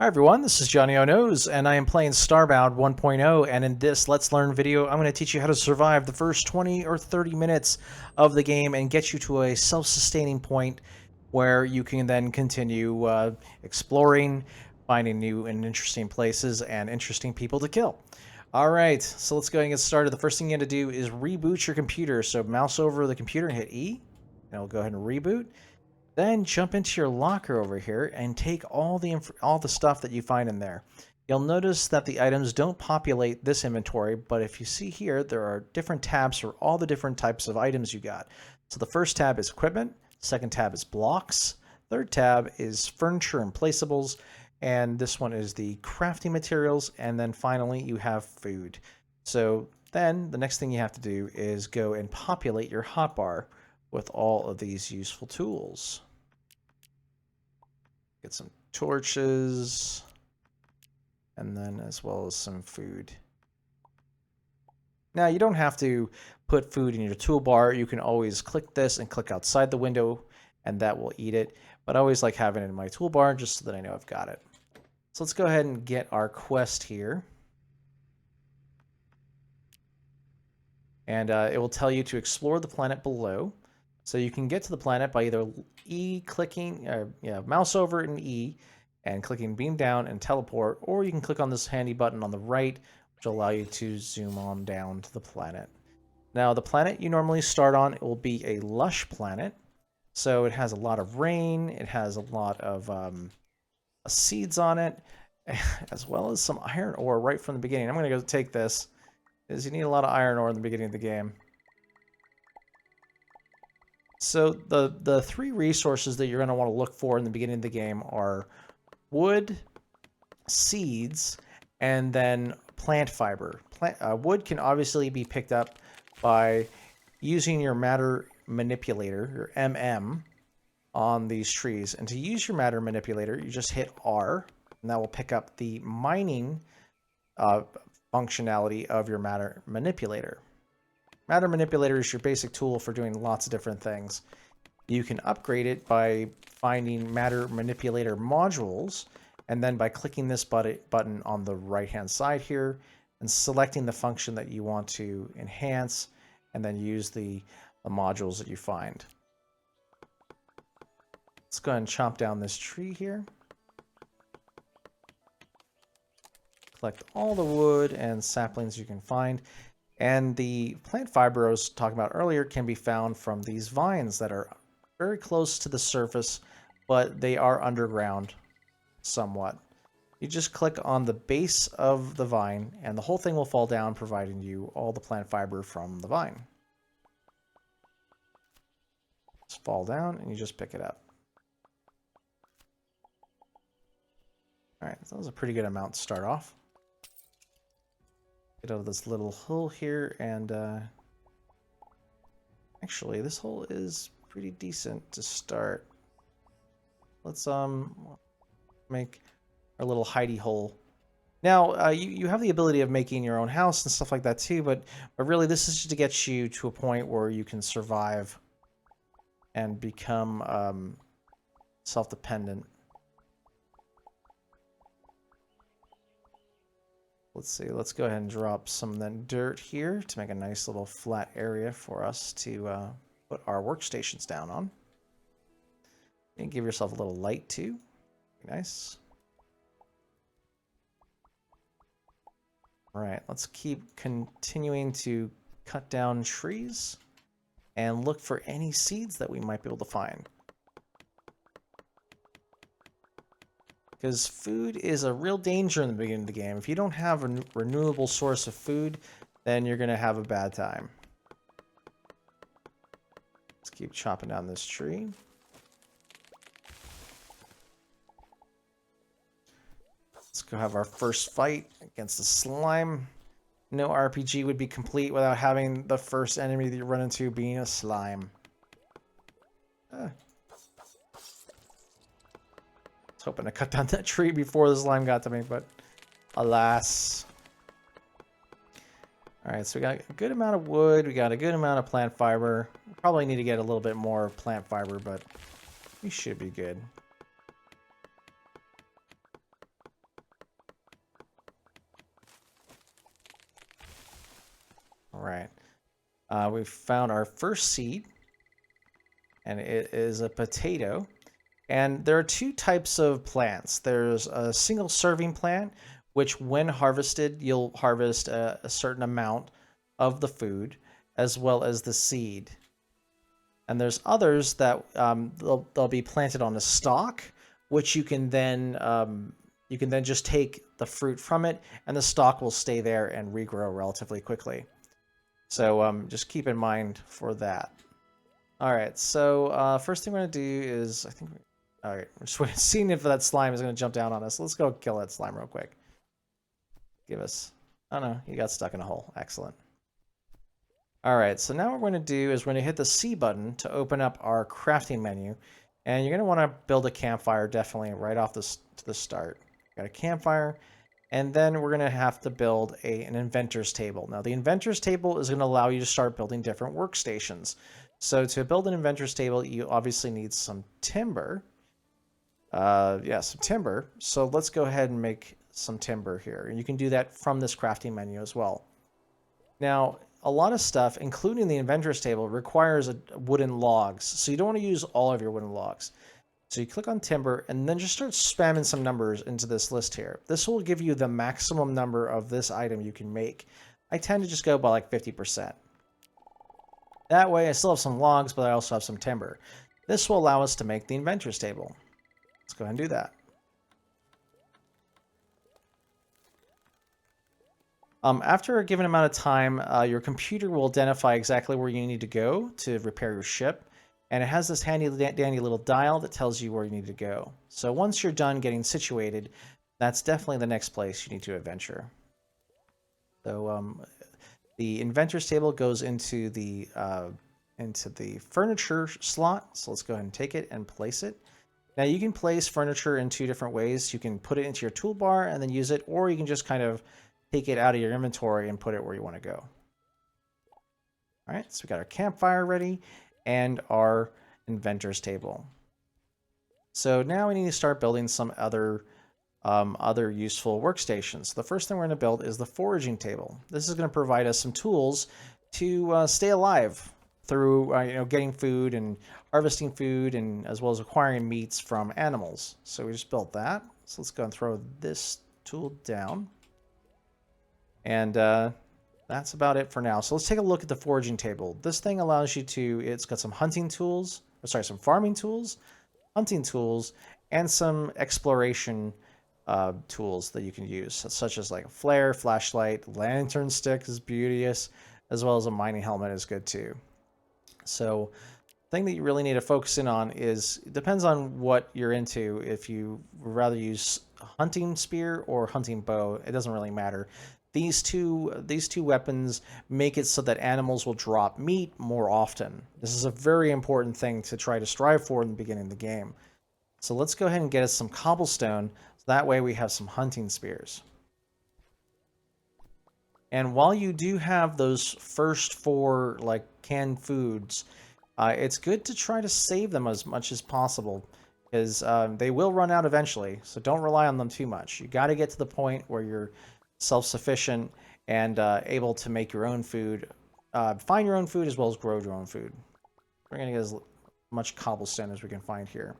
Hi everyone, this is Johnnyonoes, and I am playing Starbound 1.0, and in this Let's Learn video, I'm going to teach you how to survive the first 20 or 30 minutes of the game and get you to a self-sustaining point where you can then continue exploring, finding new and interesting places and interesting people to kill. Alright, so let's go ahead and get started. The first thing you have to do is reboot your computer, so mouse over the computer and hit E, and it'll go ahead and reboot. Then jump into your locker over here and take all the stuff that you find in there. You'll notice that the items don't populate this inventory, but if you see here, there are different tabs for all the different types of items you got. So the first tab is equipment, second tab is blocks, third tab is furniture and placeables, and this one is the crafting materials, and then finally you have food. So then the next thing you have to do is go and populate your hotbar with all of these useful tools. Get some torches, and then as well as some food. Now you don't have to put food in your toolbar. You can always click this and click outside the window, and that will eat it. But I always like having it in my toolbar just so that I know I've got it. So let's go ahead and get our quest here. And it will tell you to explore the planet below. So you can get to the planet by either mouse over and E and clicking beam down and teleport, or you can click on this handy button on the right, which will allow you to zoom on down to the planet. Now, the planet you normally start on, it will be a lush planet. So it has a lot of rain, it has a lot of seeds on it, as well as some iron ore right from the beginning. I'm going to go take this, because you need a lot of iron ore in the beginning of the game. So the three resources that you're going to want to look for in the beginning of the game are wood, seeds, and then plant fiber. Wood can obviously be picked up by using your matter manipulator, your MM, on these trees. And to use your matter manipulator, you just hit R, and that will pick up the mining functionality of your matter manipulator. Matter Manipulator is your basic tool for doing lots of different things. You can upgrade it by finding Matter Manipulator modules, and then by clicking this button on the right-hand side here, and selecting the function that you want to enhance, and then use the modules that you find. Let's go ahead and chomp down this tree here. Collect all the wood and saplings you can find. And the plant fiber I was talking about earlier can be found from these vines that are very close to the surface, but they are underground somewhat. You just click on the base of the vine, and the whole thing will fall down, providing you all the plant fiber from the vine. Just fall down, and you just pick it up. Alright, so that was a pretty good amount to start off. Get out of this little hole here, and actually this hole is pretty decent to start. Let's make our little hidey hole. Now you have the ability of making your own house and stuff like that too, but really this is just to get you to a point where you can survive and become self-dependent. Let's see, let's go ahead and drop some of that dirt here to make a nice little flat area for us to put our workstations down on. And give yourself a little light too. Nice. Alright, let's keep continuing to cut down trees and look for any seeds that we might be able to find. Because food is a real danger in the beginning of the game. If you don't have a renewable source of food, then you're going to have a bad time. Let's keep chopping down this tree. Let's go have our first fight against the slime. No RPG would be complete without having the first enemy that you run into being a slime. Hoping to cut down that tree before the slime got to me, but alas. Alright, so we got a good amount of wood, we got a good amount of plant fiber. We probably need to get a little bit more plant fiber, but we should be good. right. We've found our first seed, and it is a potato. And there are two types of plants. There's a single serving plant, which when harvested, you'll harvest a certain amount of the food, as well as the seed. And there's others that they'll be planted on a stalk, which you can then just take the fruit from it, and the stalk will stay there and regrow relatively quickly. So just keep in mind for that. All right, so first thing we're gonna do is all right, we're just seeing if that slime is gonna jump down on us. Let's go kill that slime real quick. Give us. Oh no, he got stuck in a hole. Excellent. All right, so now what we're going to do is we're going to hit the C button to open up our crafting menu. And you're going to want to build a campfire definitely right off to the start. Got a campfire, and then we're going to have to build an inventor's table. Now, the inventor's table is going to allow you to start building different workstations. So to build an inventor's table, you obviously need some timber. Yeah, some timber. So let's go ahead and make some timber here. And you can do that from this crafting menu as well. Now, a lot of stuff, including the inventor's table, requires wooden logs. So you don't want to use all of your wooden logs. So you click on timber and then just start spamming some numbers into this list here. This will give you the maximum number of this item you can make. I tend to just go by like 50%. That way I still have some logs, but I also have some timber. This will allow us to make the inventor's table. Let's go ahead and do that. After a given amount of time, your computer will identify exactly where you need to go to repair your ship. And it has this handy dandy little dial that tells you where you need to go. So once you're done getting situated, that's definitely the next place you need to adventure. So the inventor's table goes into the furniture slot. So let's go ahead and take it and place it. Now you can place furniture in two different ways. You can put it into your toolbar and then use it, or you can just kind of take it out of your inventory and put it where you want to go. All right, so we got our campfire ready and our inventor's table. So now we need to start building some other useful workstations. The first thing we're going to build is the foraging table. This is going to provide us some tools to stay alive through getting food and harvesting food, and as well as acquiring meats from animals. So we just built that. So let's go and throw this tool down. And that's about it for now. So let's take a look at the foraging table. This thing allows you to, it's got some hunting tools, some farming tools, hunting tools, and some exploration tools that you can use, such as like a flare, flashlight, lantern stick is beauteous, as well as a mining helmet is good too. So the thing that you really need to focus in on is, it depends on what you're into. If you would rather use hunting spear or hunting bow, it doesn't really matter. These two weapons make it so that animals will drop meat more often. This is a very important thing to try to strive for in the beginning of the game. So let's go ahead and get us some cobblestone, so that way we have some hunting spears. And while you do have those first 4 like canned foods, it's good to try to save them as much as possible, because they will run out eventually. So don't rely on them too much. You got to get to the point where you're self-sufficient and able to make your own food, find your own food, as well as grow your own food. We're going to get as much cobblestone as we can find here.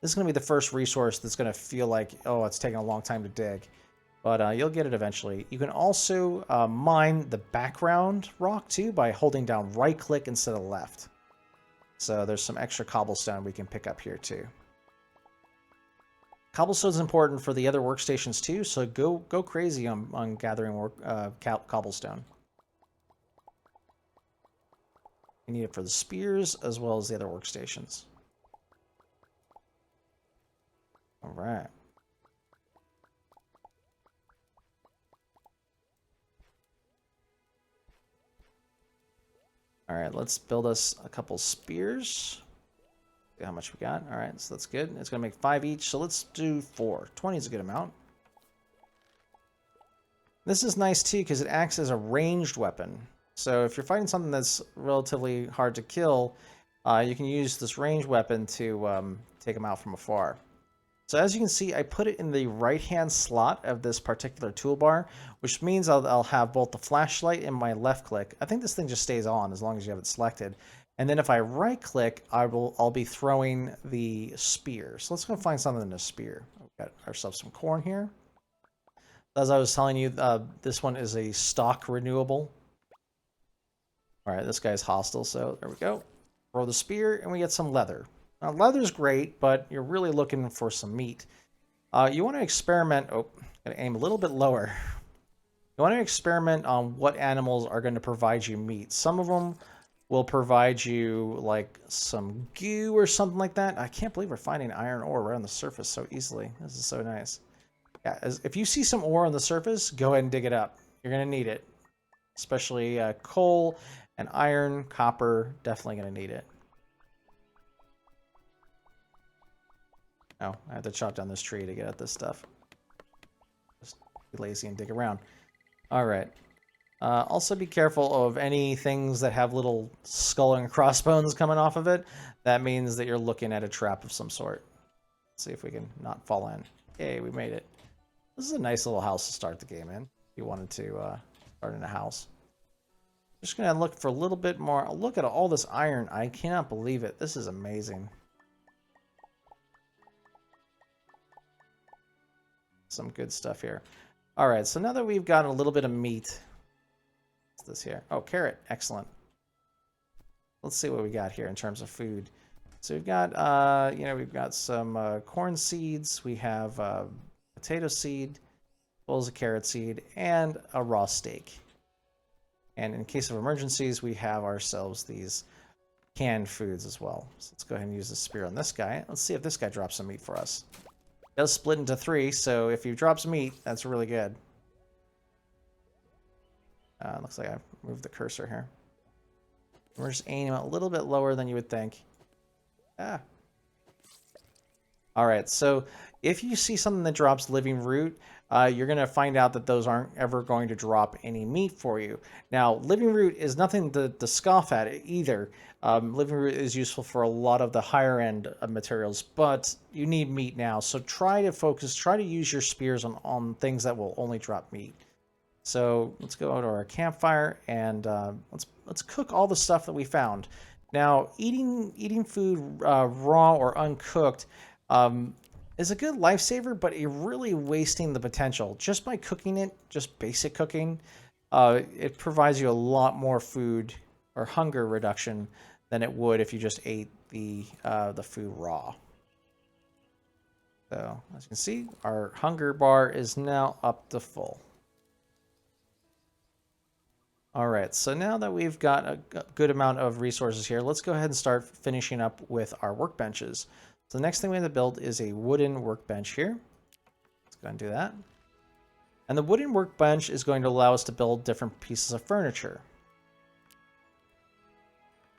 This is going to be the first resource that's going to feel like, oh, it's taking a long time to dig. But you'll get it eventually. You can also mine the background rock too by holding down right-click instead of left. So there's some extra cobblestone we can pick up here too. Cobblestone is important for the other workstations too, so go crazy on gathering cobblestone. You need it for the spears as well as the other workstations. All right. All right, let's build us a couple spears. See how much we got. All right, so that's good. It's going to make 5 each, so let's do 4. 20 is a good amount. This is nice too because it acts as a ranged weapon. So if you're fighting something that's relatively hard to kill, you can use this ranged weapon to take them out from afar. So as you can see, I put it in the right-hand slot of this particular toolbar, which means I'll have both the flashlight and my left click. I think this thing just stays on as long as you have it selected. And then if I right click, I'll be throwing the spear. So let's go find something in the spear. We've got ourselves some corn here. As I was telling you, this one is a stock renewable. All right, this guy's hostile, so there we go. Throw the spear, and we get some leather. Now, leather's great, but you're really looking for some meat. You want to experiment... Oh, gotta aim a little bit lower. You want to experiment on what animals are going to provide you meat. Some of them will provide you, like, some goo or something like that. I can't believe we're finding iron ore right on the surface so easily. This is so nice. Yeah, if you see some ore on the surface, go ahead and dig it up. You're going to need it. Especially coal and iron, copper, definitely going to need it. Oh, I have to chop down this tree to get at this stuff. Just be lazy and dig around. All right. Also be careful of any things that have little skull and crossbones coming off of it. That means that you're looking at a trap of some sort. Let's see if we can not fall in. Yay, we made it. This is a nice little house to start the game in. If you wanted to start in a house. Just gonna look for a little bit more. Look at all this iron. I cannot believe it. This is amazing. Some good stuff here. All right, so now that we've got a little bit of meat, what's this here? Oh, carrot. Excellent. Let's see what we got here in terms of food. So we've got, we've got some corn seeds. We have potato seed, bowls of carrot seed, and a raw steak. And in case of emergencies, we have ourselves these canned foods as well. So let's go ahead and use the spear on this guy. Let's see if this guy drops some meat for us. It does split into 3, so if you drop some meat, that's really good. Looks like I've moved the cursor here. We're just aiming a little bit lower than you would think. Ah. All right, so if you see something that drops living root, you're going to find out that those aren't ever going to drop any meat for you. Now, living root is nothing to scoff at either. Living root is useful for a lot of the higher end materials, but you need meat now. So try to use your spears on things that will only drop meat. So let's go to our campfire and let's cook all the stuff that we found. Now, eating food raw or uncooked is a good lifesaver, but you're really wasting the potential. Just by cooking it, just basic cooking, it provides you a lot more food or hunger reduction than it would if you just ate the food raw. So, as you can see, our hunger bar is now up to full. All right, so now that we've got a good amount of resources here, let's go ahead and start finishing up with our workbenches. So the next thing we have to build is a wooden workbench here. Let's go ahead and do that. And the wooden workbench is going to allow us to build different pieces of furniture.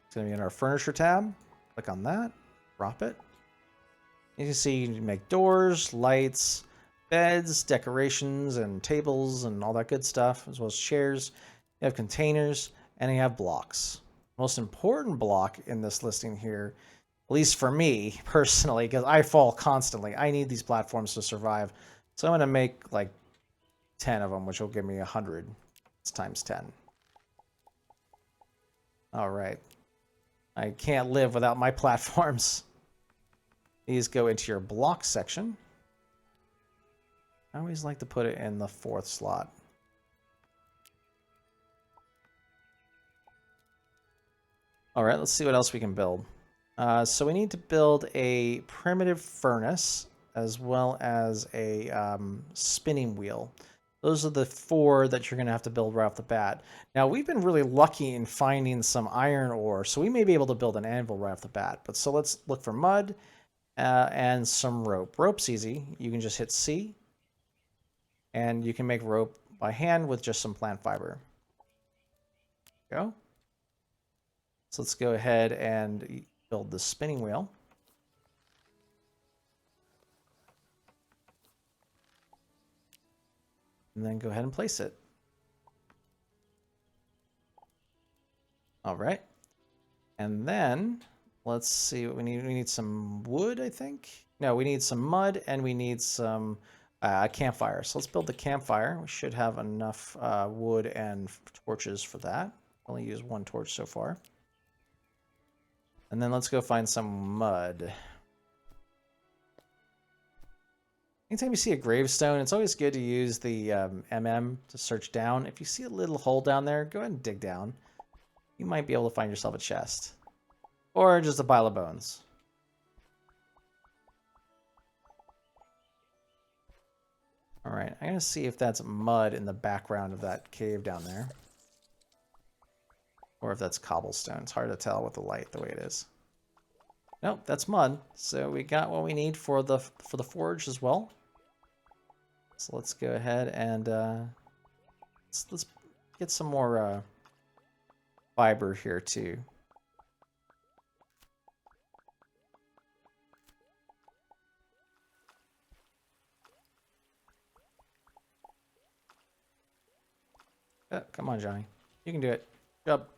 It's going to be in our furniture tab. Click on that, drop it. You can see you can make doors, lights, beds, decorations, and tables, and all that good stuff, as well as chairs. You have containers, and you have blocks. Most important block in this listing here, at least for me personally, because I fall constantly. I need these platforms to survive. So I'm going to make like 10 of them, which will give me 100. It's times 10. All right. I can't live without my platforms. These go into your block section. I always like to put it in the 4th slot. All right, let's see what else we can build. So we need to build a primitive furnace as well as a spinning wheel. Those are the 4 that you're going to have to build right off the bat. Now, we've been really lucky in finding some iron ore, so we may be able to build an anvil right off the bat. But so let's look for mud and some rope. Rope's easy. You can just hit C, and you can make rope by hand with just some plant fiber. Go. So let's go ahead and build the spinning wheel. And then go ahead and place it. All right. And then Let's see what we need. We need some wood, I think. No, we need some mud and we need some campfire. So let's build the campfire. We should have enough wood and torches for that. Only used one torch so far. And then let's go find some mud. Anytime you see a gravestone, it's always good to use the MM to search down. If you see a little hole down there, go ahead and dig down. You might be able to find yourself a chest. Or just a pile of bones. Alright, I'm going to see if that's mud in the background of that cave down there. Or if that's cobblestone. It's hard to tell with the light the way it is. Nope, that's mud. So we got what we need for the forge as well. So let's go ahead and let's get some more fiber here too. Oh, come on, Johnny. You can do it. Jump.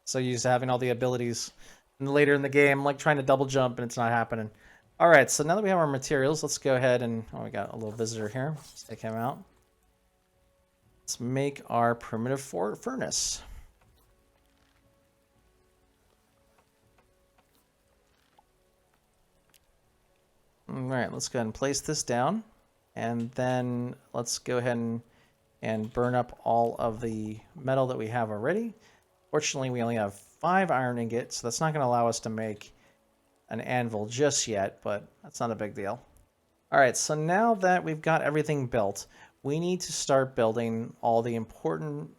So used to having all the abilities. And later in the game, like trying to double jump and it's not happening. All right, so now that we have our materials, let's go ahead and... Oh, we got a little visitor here. Let's take him out. Let's make our primitive furnace. All right, let's go ahead and place this down. And then let's go ahead and burn up all of the metal that we have already. Fortunately, we only have 5 iron ingots, so that's not going to allow us to make an anvil just yet, but that's not a big deal. All right, so now that we've got everything built, we need to start building all the important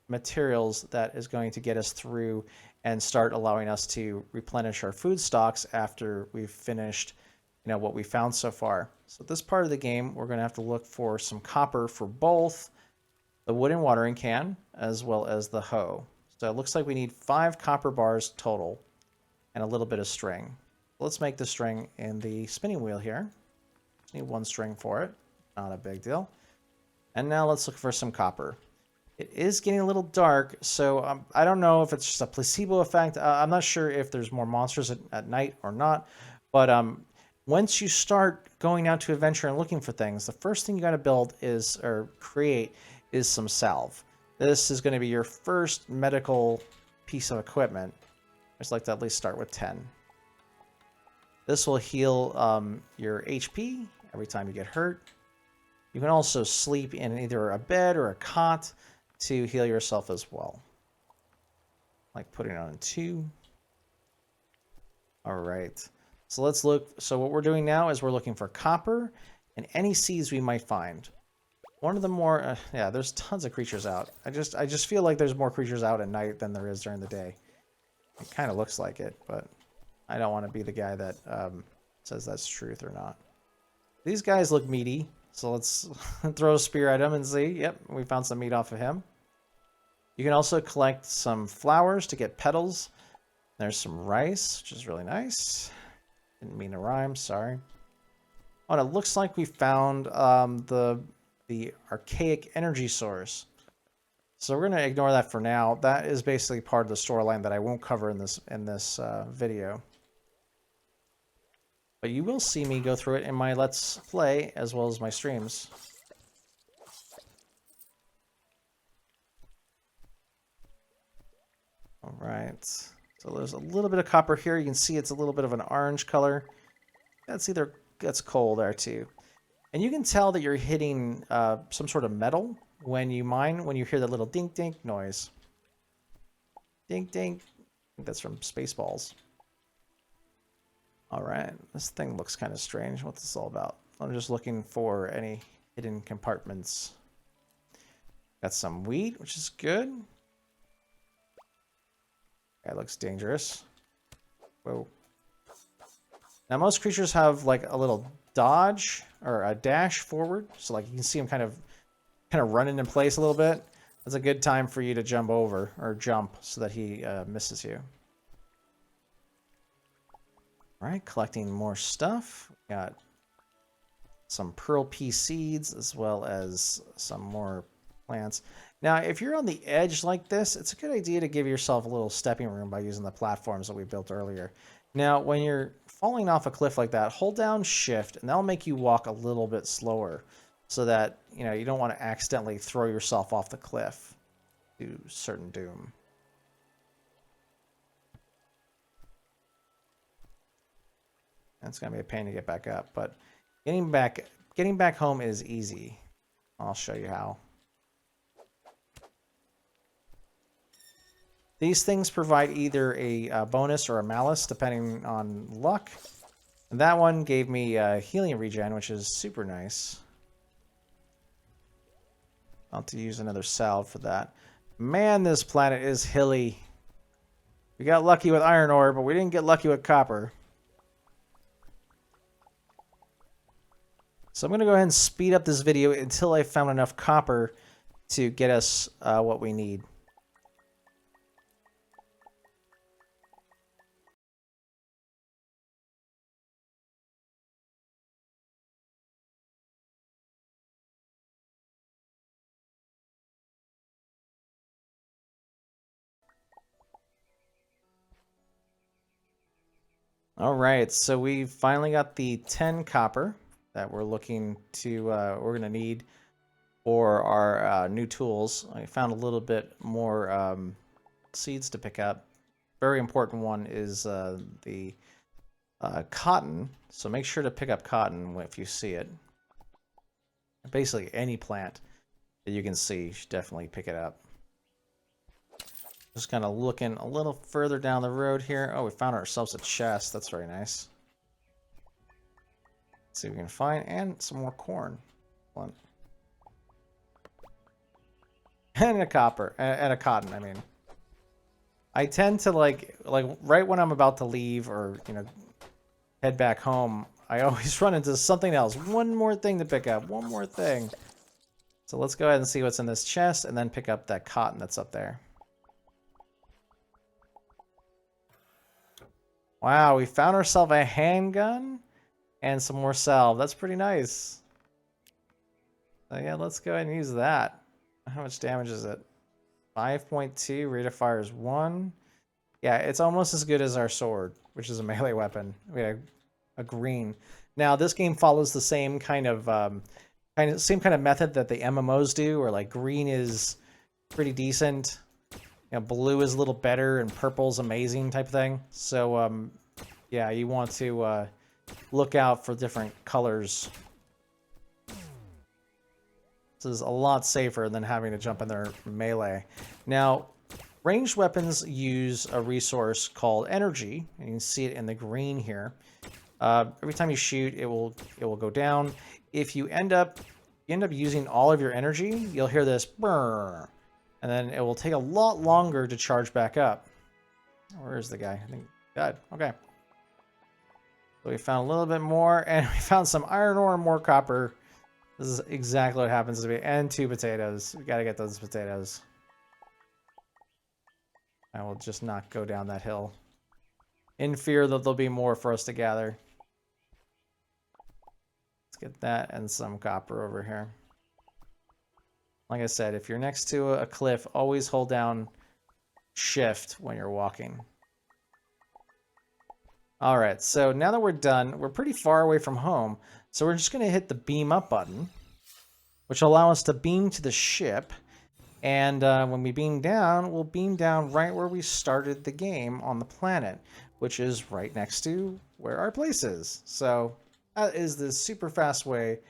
materials that is going to get us through and start allowing us to replenish our food stocks after we've finished, what we found so far. So this part of the game, we're going to have to look for some copper for both the wooden watering can as well as the hoe. So it looks like we need 5 copper bars total and a little bit of string. Let's make the string in the spinning wheel here. Just need 1 string for it. Not a big deal. And now let's look for some copper. It is getting a little dark, so I don't know if it's just a placebo effect. I'm not sure if there's more monsters at night or not. But once you start going out to adventure and looking for things, the first thing you got to build is, or create, is some salve. This is going to be your first medical piece of equipment. I just like to at least start with 10. This will heal your HP every time you get hurt. You can also sleep in either a bed or a cot to heal yourself as well. Like putting it on 2. All right. So let's look. So what we're doing now is we're looking for copper and any seeds we might find. One of the more, yeah, there's tons of creatures out. I just feel like there's more creatures out at night than there is during the day. It kind of looks like it, but I don't want to be the guy that says that's truth or not. These guys look meaty, so let's throw a spear at him and see. Yep, we found some meat off of him. You can also collect some flowers to get petals. There's some rice, which is really nice. Didn't mean to rhyme, sorry. Oh, and it looks like we found the archaic energy source. So we're going to ignore that for now. That is basically part of the storyline that I won't cover in this video. But you will see me go through it in my Let's Play as well as my streams. All right. So there's a little bit of copper here. You can see it's a little bit of an orange color. That's coal there too. And you can tell that you're hitting some sort of metal when you mine, when you hear that little dink dink noise. Dink dink. I think that's from Spaceballs. All right, this thing looks kind of strange. What's this all about? I'm just looking for any hidden compartments. Got some wheat, which is good. That looks dangerous. Whoa. Now most creatures have like a little dodge or a dash forward, so like you can see him kind of running in place a little bit. That's a good time for you to jump over or jump so that he misses you. All right, collecting more stuff. Got some pearl pea seeds as well as some more plants. Now, if you're on the edge like this, it's a good idea to give yourself a little stepping room by using the platforms that we built earlier. Now, when you're falling off a cliff like that, hold down shift, and that'll make you walk a little bit slower so that, you know, you don't want to accidentally throw yourself off the cliff to certain doom. That's going to be a pain to get back up, but getting back home is easy. I'll show you how. These things provide either a bonus or a malus, depending on luck. And that one gave me healing regen, which is super nice. I'll have to use another salve for that. Man, this planet is hilly. We got lucky with iron ore, but we didn't get lucky with copper. So I'm going to go ahead and speed up this video until I found enough copper to get us what we need. All right, so we finally got the 10 copper that we're looking to, we're going to need for our new tools. I found a little bit more seeds to pick up. Very important one is the cotton, so make sure to pick up cotton if you see it. Basically, any plant that you can see, you should definitely pick it up. Just kind of looking a little further down the road here. Oh, we found ourselves a chest. That's very nice. Let's see if we can find, and some more corn. One. And a copper, and a cotton, I mean. I tend to like right when I'm about to leave or, you know, head back home, I always run into something else. One more thing to pick up, one more thing. So let's go ahead and see what's in this chest and then pick up that cotton that's up there. Wow, we found ourselves a handgun and some more salve. That's pretty nice. So yeah, let's go ahead and use that. How much damage is it? 5.2, rate of fire is 1. Yeah, it's almost as good as our sword, which is a melee weapon. We had a green. Now, this game follows the same kind of method that the MMOs do, where like green is pretty decent, you know, blue is a little better, and purple's amazing type of thing. So, yeah, you want to look out for different colors. This is a lot safer than having to jump in their melee. Now, ranged weapons use a resource called energy, and you can see it in the green here. Every time you shoot, it will go down. If you end up using all of your energy, you'll hear this brrr, and then it will take a lot longer to charge back up. Where is the guy? I think God. Okay. So we found a little bit more, and we found some iron ore and more copper. This is exactly what happens to me. And 2 potatoes. We gotta get those potatoes. I will just not go down that hill, in fear that there'll be more for us to gather. Let's get that and some copper over here. Like I said, if you're next to a cliff, always hold down shift when you're walking. All right, so now that we're done, we're pretty far away from home, so we're just going to hit the beam up button, which will allow us to beam to the ship. And when we beam down, we'll beam down right where we started the game on the planet, which is right next to where our place is. So that is the super fast way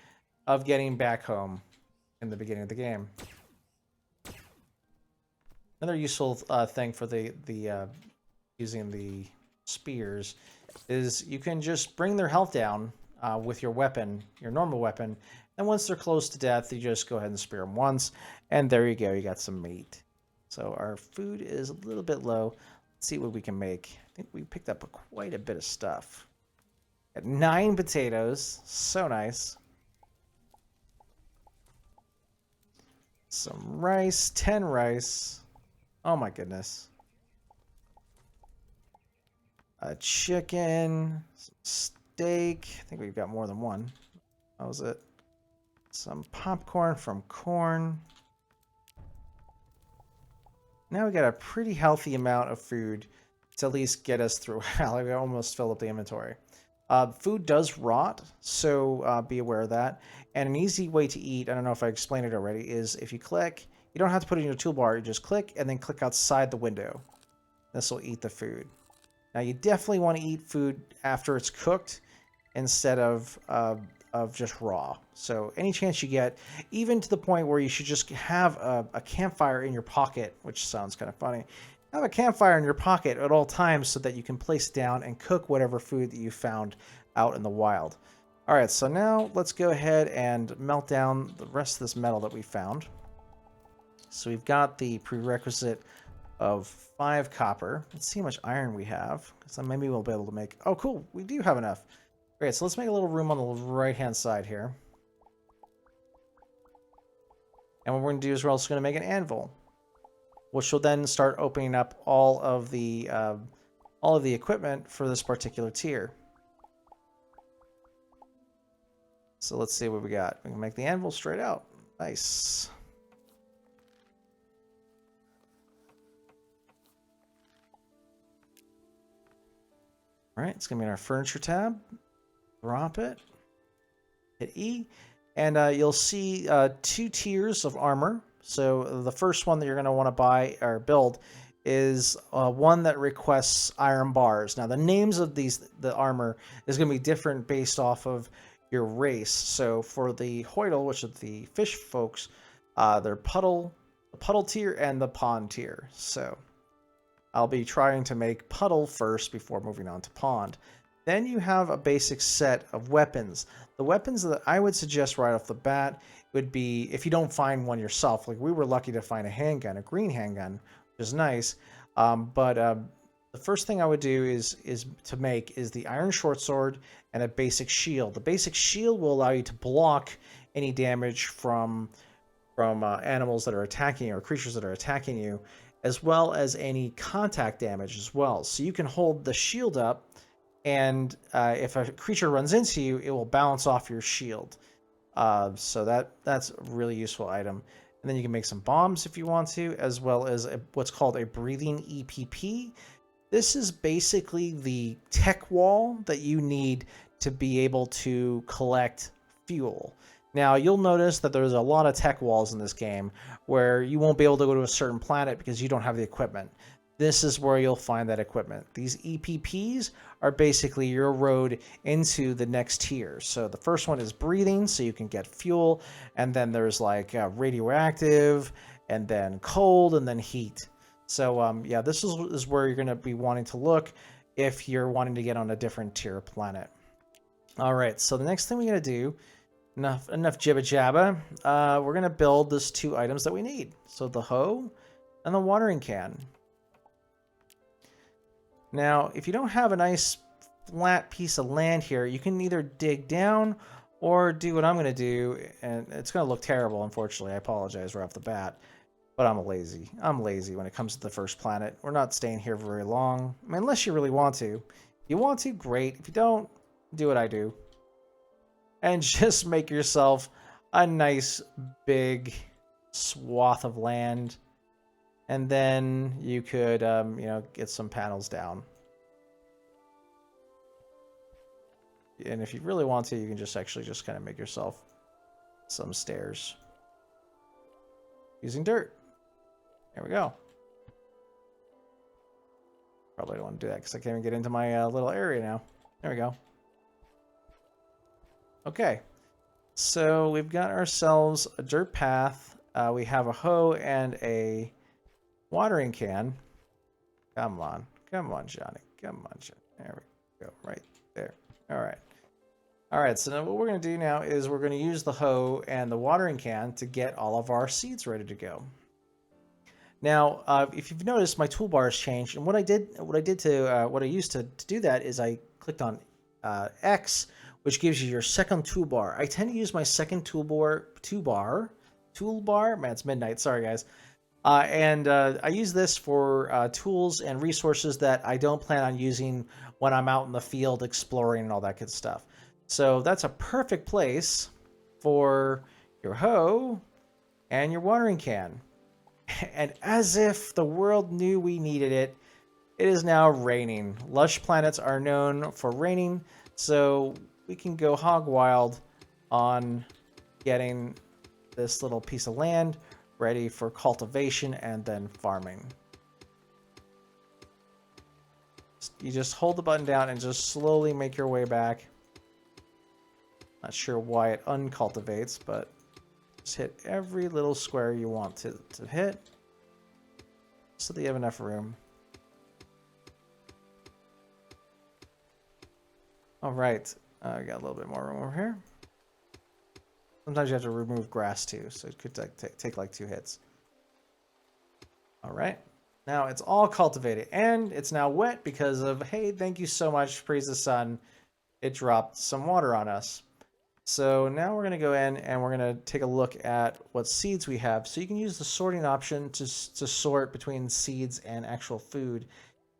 of getting back home in the beginning of the game. Another useful thing for the using the spears is you can just bring their health down with your weapon, your normal weapon, and once they're close to death, you just go ahead and spear them once, and there you go, you got some meat. So our food is a little bit low. Let's see what we can make. I think we picked up quite a bit of stuff. Got 9 potatoes, so nice. Some rice, 10 rice. Oh my goodness. A chicken, some steak. I think we've got more than one. That was it. Some popcorn from corn. Now we got a pretty healthy amount of food to at least get us through. Like we almost filled up the inventory. Food does rot, so be aware of that. And an easy way to eat, I don't know if I explained it already, is if you click, you don't have to put it in your toolbar, you just click and then click outside the window. This will eat the food. Now you definitely want to eat food after it's cooked instead of just raw. So any chance you get, even to the point where you should just have a campfire in your pocket, which sounds kind of funny. Have a campfire in your pocket at all times so that you can place it down and cook whatever food that you found out in the wild. All right, so now let's go ahead and melt down the rest of this metal that we found. So we've got the prerequisite of 5 copper. Let's see how much iron we have, because then maybe we'll be able to make... Oh, cool, we do have enough. Great, so let's make a little room on the right-hand side here. And what we're going to do is we're also going to make an anvil, which will then start opening up all of the equipment for this particular tier. So let's see what we got. We can make the anvil straight out. Nice. All right, it's going to be in our furniture tab. Drop it. Hit E. And you'll see 2 tiers of armor. So the first one that you're going to want to buy or build is one that requests iron bars. Now the names of the armor is going to be different based off of your race. So for the Hoidle, which are the fish folks, they're the puddle tier and the pond tier. So I'll be trying to make puddle first before moving on to pond. Then you have a basic set of weapons. The weapons that I would suggest right off the bat would be, if you don't find one yourself, like we were lucky to find a handgun, a green handgun, which is nice. The first thing I would do is the iron short sword and a basic shield. The basic shield will allow you to block any damage from animals that are attacking you or creatures that are attacking you, as well as any contact damage as well. So you can hold the shield up, and if a creature runs into you, it will bounce off your shield. So that's a really useful item. And then you can make some bombs if you want to, as well as what's called a breathing EPP. This is basically the tech wall that you need to be able to collect fuel. Now, you'll notice that there's a lot of tech walls in this game where you won't be able to go to a certain planet because you don't have the equipment. This is where you'll find that equipment. These EPPs are basically your road into the next tier. So the first one is breathing, so you can get fuel. And then there's like radioactive, and then cold, and then heat. So yeah, this is where you're going to be wanting to look if you're wanting to get on a different tier planet. All right, so the next thing we're going to do, enough jibba jabba, we're going to build these 2 items that we need. So the hoe and the watering can. Now, if you don't have a nice flat piece of land here, you can either dig down or do what I'm going to do, and it's going to look terrible, unfortunately. I apologize right off the bat, but I'm lazy. I'm lazy when it comes to the first planet. We're not staying here very long. I mean, unless you really want to. If you want to, great. If you don't, do what I do. And just make yourself a nice big swath of land. And then you could, get some panels down. And if you really want to, you can just kind of make yourself some stairs using dirt. There we go. Probably don't want to do that because I can't even get into my little area now. There we go. Okay. So we've got ourselves a dirt path. We have a hoe and a watering can. Come on, Johnny. Come on, Johnny. There we go, right there. All right. So now what we're going to do now is we're going to use the hoe and the watering can to get all of our seeds ready to go. Now, if you've noticed, my toolbar has changed, and what I used to do that is I clicked on X, which gives you your second toolbar. I tend to use my second toolbar. Man, it's midnight. Sorry, guys. I use this for tools and resources that I don't plan on using when I'm out in the field exploring and all that good stuff. So that's a perfect place for your hoe and your watering can. And as if the world knew we needed it, it is now raining. Lush planets are known for raining, so we can go hog wild on getting this little piece of land ready for cultivation and then farming. You just hold the button down and just slowly make your way back. Not sure why it uncultivates, but just hit every little square you want to hit so that you have enough room. All right, I got a little bit more room over here. Sometimes you have to remove grass too, so it could take like 2 hits. All right, now it's all cultivated and it's now wet because of, hey, thank you so much, praise the sun. It dropped some water on us. So now we're going to go in and we're going to take a look at what seeds we have. So you can use the sorting option to sort between seeds and actual food.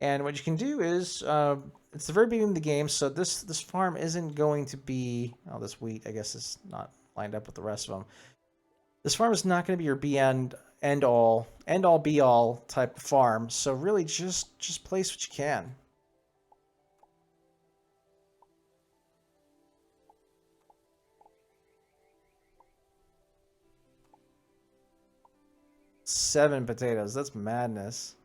And what you can do is, it's the very beginning of the game, so this farm isn't going to be, oh, this wheat, I guess, is not lined up with the rest of them. This farm is not going to be your end all be all type of farm. So really just place what you can. Seven potatoes, that's madness.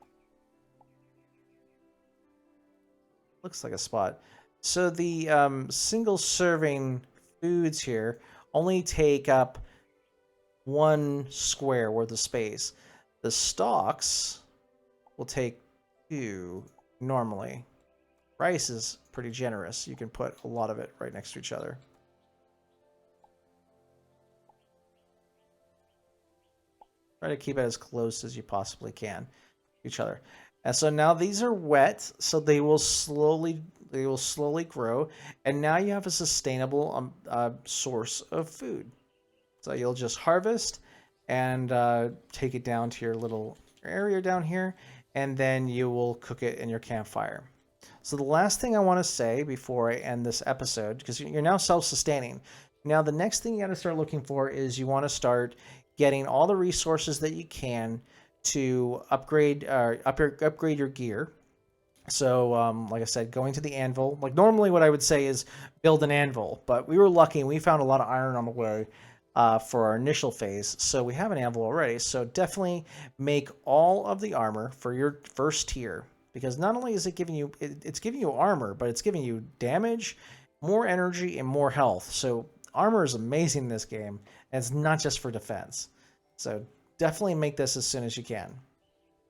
Looks like a spot. So the single serving foods here only take up 1 square worth of space. The stalks will take 2 normally. Rice is pretty generous. You can put a lot of it right next to each other. Try to keep it as close as you possibly can to each other. And so now these are wet, so they will slowly grow, and now you have a sustainable source of food. So you'll just harvest and take it down to your little area down here, and then you will cook it in your campfire. So the last thing I want to say before I end this episode, because you're now self-sustaining, now the next thing you got to start looking for is you want to start getting all the resources that you can to upgrade your gear. So, like I said, going to the anvil. Like normally, what I would say is build an anvil, but we were lucky and we found a lot of iron on the way for our initial phase. So we have an anvil already. So definitely make all of the armor for your first tier, because not only is it giving you it's giving you armor, but it's giving you damage, more energy, and more health. So armor is amazing in this game, and it's not just for defense. So definitely make this as soon as you can.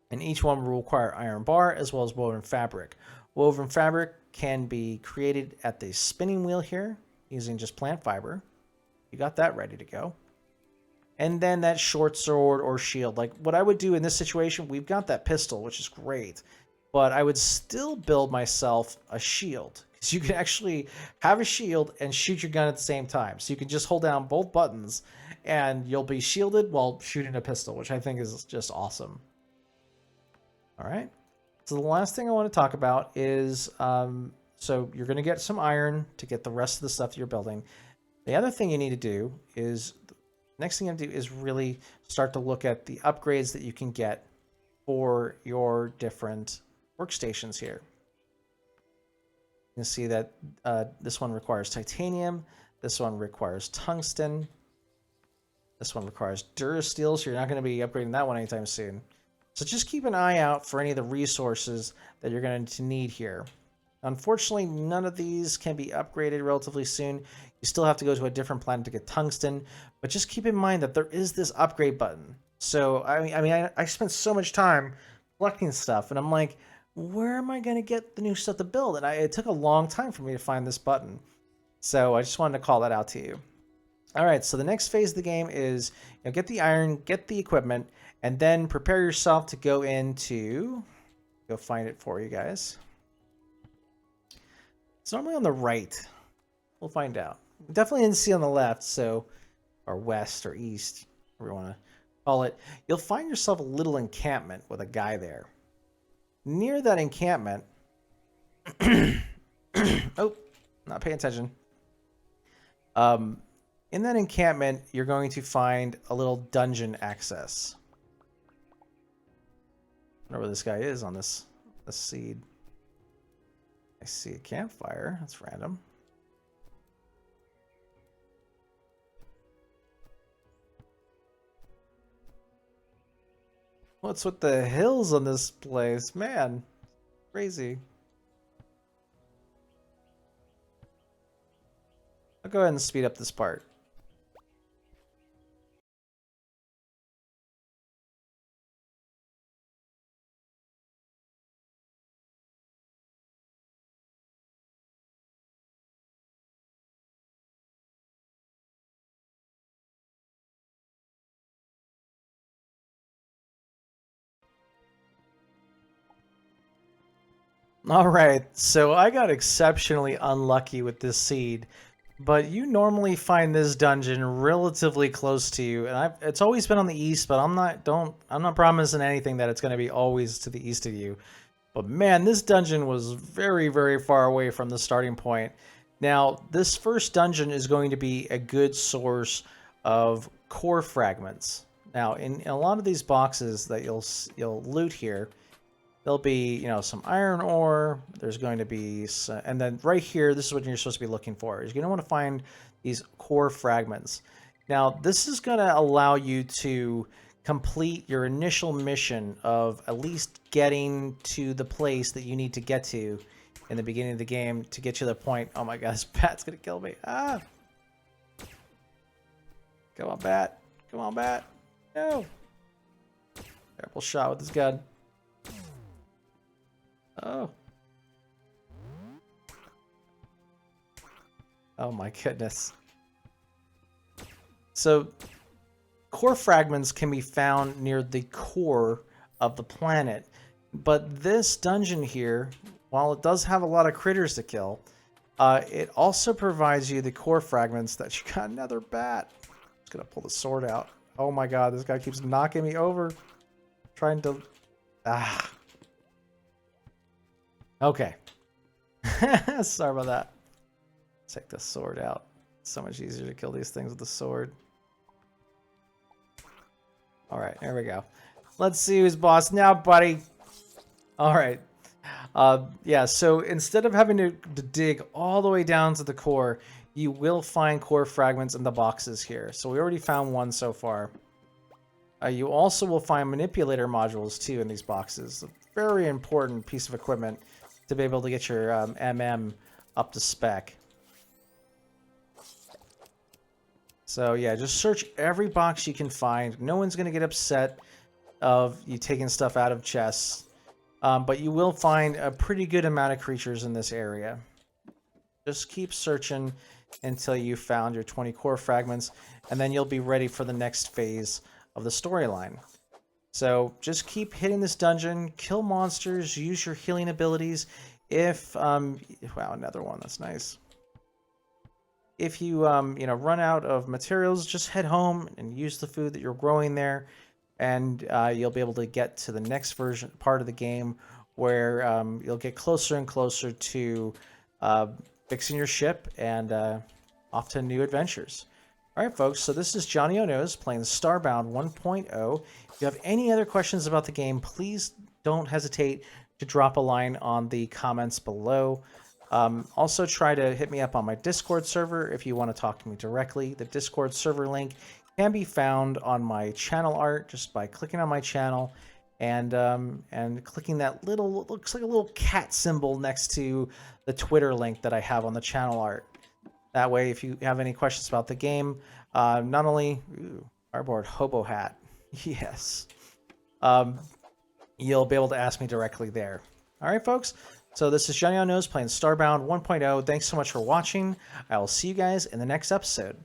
And each one will require iron bar as well as woven fabric. Woven fabric can be created at the spinning wheel here using just plant fiber. You got that ready to go. And then that short sword or shield. Like what I would do in this situation, we've got that pistol, which is great. But I would still build myself a shield, because you can actually have a shield and shoot your gun at the same time. So you can just hold down both buttons and you'll be shielded while shooting a pistol, which I think is just awesome. All right. So the last thing I want to talk about is, so you're going to get some iron to get the rest of the stuff that you're building. The other thing you need to do is, next thing you have to do is really start to look at the upgrades that you can get for your different workstations here. You can see that this one requires titanium, this one requires tungsten, this one requires durasteel, so you're not going to be upgrading that one anytime soon. So just keep an eye out for any of the resources that you're going to need here. Unfortunately, none of these can be upgraded relatively soon. You still have to go to a different planet to get tungsten, but just keep in mind that there is this upgrade button. So I spent so much time collecting stuff, and I'm like, where am I going to get the new stuff to build? And it took a long time for me to find this button. So I just wanted to call that out to you. All right, so the next phase of the game is, get the iron, get the equipment, and then prepare yourself to go find it for you guys. It's normally on the right. We'll find out. Definitely didn't see on the left, so, or west or east, whatever you want to call it. You'll find yourself a little encampment with a guy there. Near that encampment, oh, not paying attention. In that encampment, you're going to find a little dungeon access. Whatever this guy is on this seed. I see a campfire. That's random. What's with the hills on this place? Man, crazy. I'll go ahead and speed up this part. All right, so I got exceptionally unlucky with this seed, but you normally find this dungeon relatively close to you, and it's always been on the east, but I'm not promising anything that it's going to be always to the east of you. But man, this dungeon was very, very far away from the starting point. Now, this first dungeon is going to be a good source of core fragments. Now, in a lot of these boxes that you'll loot here, there'll be, you know, some iron ore. There's going to be, and then right here, this is what you're supposed to be looking for. You're going to want to find these core fragments. Now, this is going to allow you to complete your initial mission of at least getting to the place that you need to get to in the beginning of the game to get you to the point. Oh my god, this bat's going to kill me. Ah! Come on, bat. Come on, bat. No! Terrible shot with this gun. Oh. Oh my goodness. So, core fragments can be found near the core of the planet. But this dungeon here, while it does have a lot of critters to kill, it also provides you the core fragments that you got another bat. Just gonna pull the sword out. Oh my god, this guy keeps knocking me over. Trying to... Ah. Okay. Sorry about that. Take the sword out. It's so much easier to kill these things with the sword. Alright, there we go. Let's see who's boss now, buddy. Alright. Yeah, so instead of having to dig all the way down to the core, you will find core fragments in the boxes here. So we already found one so far. You also will find manipulator modules too in these boxes. A very important piece of equipment to be able to get your MM up to spec. So yeah, just search every box you can find. No one's going to get upset of you taking stuff out of chests. But you will find a pretty good amount of creatures in this area. Just keep searching until you found your 20 core fragments, and then you'll be ready for the next phase of the storyline. So just keep hitting this dungeon, kill monsters, use your healing abilities. If, wow, another one, that's nice. If you, run out of materials, just head home and use the food that you're growing there, and you'll be able to get to the next part of the game where you'll get closer and closer to fixing your ship and off to new adventures. All right, folks, so this is Johnnyonoes playing Starbound 1.0. If you have any other questions about the game, please don't hesitate to drop a line on the comments below. Also, try to hit me up on my Discord server if you want to talk to me directly. The Discord server link can be found on my channel art just by clicking on my channel and clicking that little, looks like a little cat symbol next to the Twitter link that I have on the channel art. That way, if you have any questions about the game, not only cardboard hobo hat, yes, you'll be able to ask me directly there. All right, folks. So this is Johnnyonoes playing Starbound 1.0. Thanks so much for watching. I will see you guys in the next episode.